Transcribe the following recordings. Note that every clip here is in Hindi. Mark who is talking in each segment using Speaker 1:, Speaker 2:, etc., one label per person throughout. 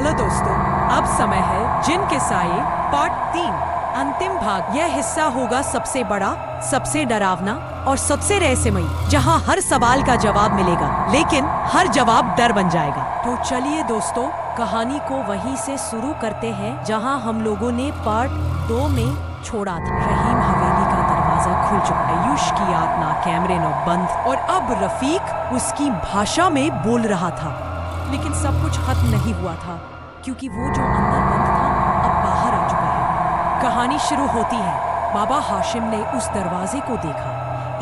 Speaker 1: हेलो दोस्तों, अब समय है जिन के साये पार्ट 3 अंतिम भाग। यह हिस्सा होगा सबसे बड़ा, सबसे डरावना और सबसे रहस्यमयी, जहां हर सवाल का जवाब मिलेगा लेकिन हर जवाब डर बन जाएगा। तो चलिए दोस्तों, कहानी को वहीं से शुरू करते हैं जहां हम लोगों ने पार्ट 2 में छोड़ा था। रहीम हवेली का दरवाजा खुल चुका है। आयुष की आत्मा कैमरे में बंद और अब रफीक उसकी भाषा में बोल रहा था। लेकिन सब कुछ खत्म नहीं हुआ था, क्योंकि वो जो अंदर बंद था अब बाहर आ चुका है। कहानी शुरू होती है। बाबा हाशिम ने उस दरवाजे को देखा,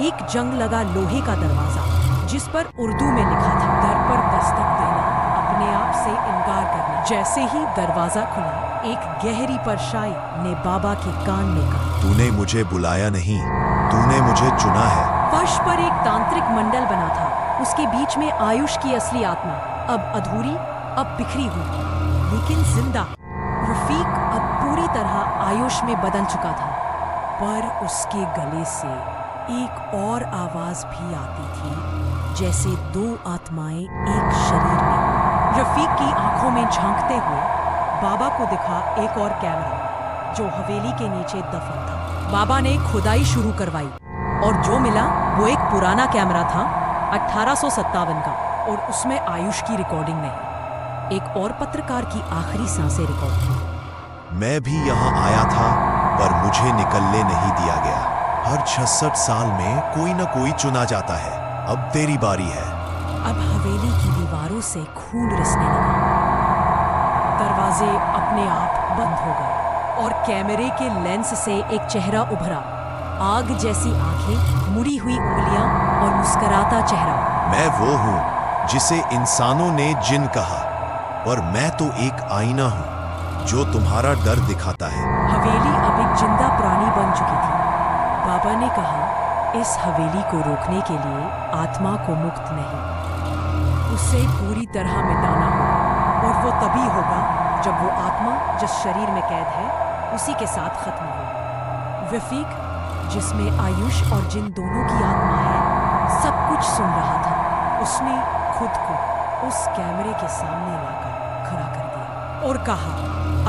Speaker 1: एक जंग लगा लोहे का दरवाजा जिस पर उर्दू में लिखा था, दर पर दस्तक देना, अपने आप से इनकार करना। जैसे ही दरवाजा खुला, एक गहरी परछाई ने बाबा के कान में कहा,
Speaker 2: तूने मुझे बुलाया नहीं, तूने मुझे चुना है।
Speaker 1: फर्श पर एक तांत्रिक मंडल बना था, उसके बीच में आयुष की असली आत्मा, अब अधूरी, अब बिखरी हुई, लेकिन जिंदा। रफीक अब पूरी तरह आयुष में बदल चुका था, पर उसके गले से एक और आवाज भी आती थी, जैसे दो आत्माएं एक शरीर में। रफीक की आंखों में झांकते हुए बाबा को दिखा एक और कैमरा जो हवेली के नीचे दफन था। बाबा ने खुदाई शुरू करवाई और जो मिला वो एक पुराना कैमरा था, 1857 का, और उसमें आयुष की रिकॉर्डिंग नहीं, एक और पत्रकार की आखिरी सांसें रिकॉर्ड थी।
Speaker 2: मैं भी यहाँ आया था, पर मुझे निकलने नहीं दिया गया। हर 66 साल में कोई न कोई चुना जाता है। अब तेरी बारी है।
Speaker 1: अब हवेली की दीवारों से खून रिसने लगा, दरवाजे अपने आप बंद हो गए और कैमरे के लेंस से एक चेहरा उभरा, आग जैसी आंखें, मुड़ी हुई उंगलियां और मुस्कुराता चेहरा।
Speaker 2: मैं वो हूँ जिसे इंसानों ने जिन कहा, पर मैं तो एक आईना हूँ जो तुम्हारा डर दिखाता है।
Speaker 1: हवेली अब एक जिंदा प्राणी बन चुकी थी। बाबा ने कहा, इस हवेली को रोकने के लिए आत्मा को मुक्त नहीं, उसे पूरी तरह मिटाना होगा, और वो तभी होगा जब वो आत्मा जिस शरीर में कैद है उसी के साथ खत्म हो। रफीक, जिसमें आयुष और जिन दोनों की आत्मा है, सब कुछ सुन रहा था। उसने खुद को उस कैमरे के सामने लाकर खड़ा कर दिया और कहा,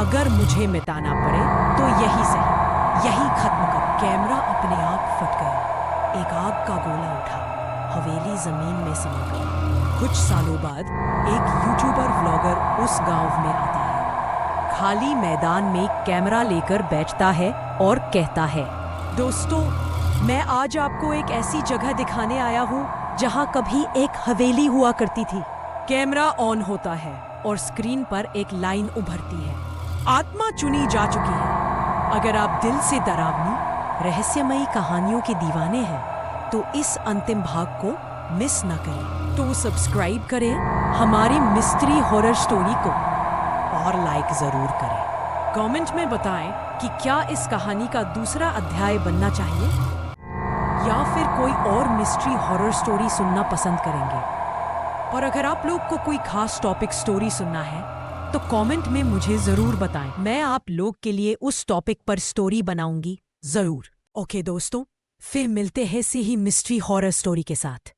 Speaker 1: अगर मुझे मिटाना पड़े तो यही सही, यही खत्म कर। कैमरा अपने आप फट गया, एक आग का गोला उठा, हवेली जमीन में समा गई। कुछ सालों बाद एक यूट्यूबर व्लॉगर उस गांव में आता है, खाली मैदान में कैमरा लेकर बैठता है और कहता है, दोस्तों, मैं आज आपको एक ऐसी जगह दिखाने आया हूँ जहाँ कभी एक हवेली हुआ करती थी। कैमरा ऑन होता है और स्क्रीन पर एक लाइन उभरती है, आत्मा चुनी जा चुकी है। अगर आप दिल से डरावनी, रहस्यमयी कहानियों के दीवाने हैं तो इस अंतिम भाग को मिस ना करें। तो सब्सक्राइब करें हमारी मिस्ट्री हॉरर स्टोरी को और लाइक जरूर करें। कमेंट में बताएं कि क्या इस कहानी का दूसरा अध्याय बनना चाहिए या फिर कोई और मिस्ट्री हॉरर स्टोरी सुनना पसंद करेंगे। और अगर आप लोग को कोई खास टॉपिक स्टोरी सुनना है तो कमेंट में मुझे जरूर बताएं, मैं आप लोग के लिए उस टॉपिक पर स्टोरी बनाऊंगी जरूर। ओके दोस्तों, फिर मिलते हैं इसी ही मिस्ट्री हॉरर स्टोरी के साथ।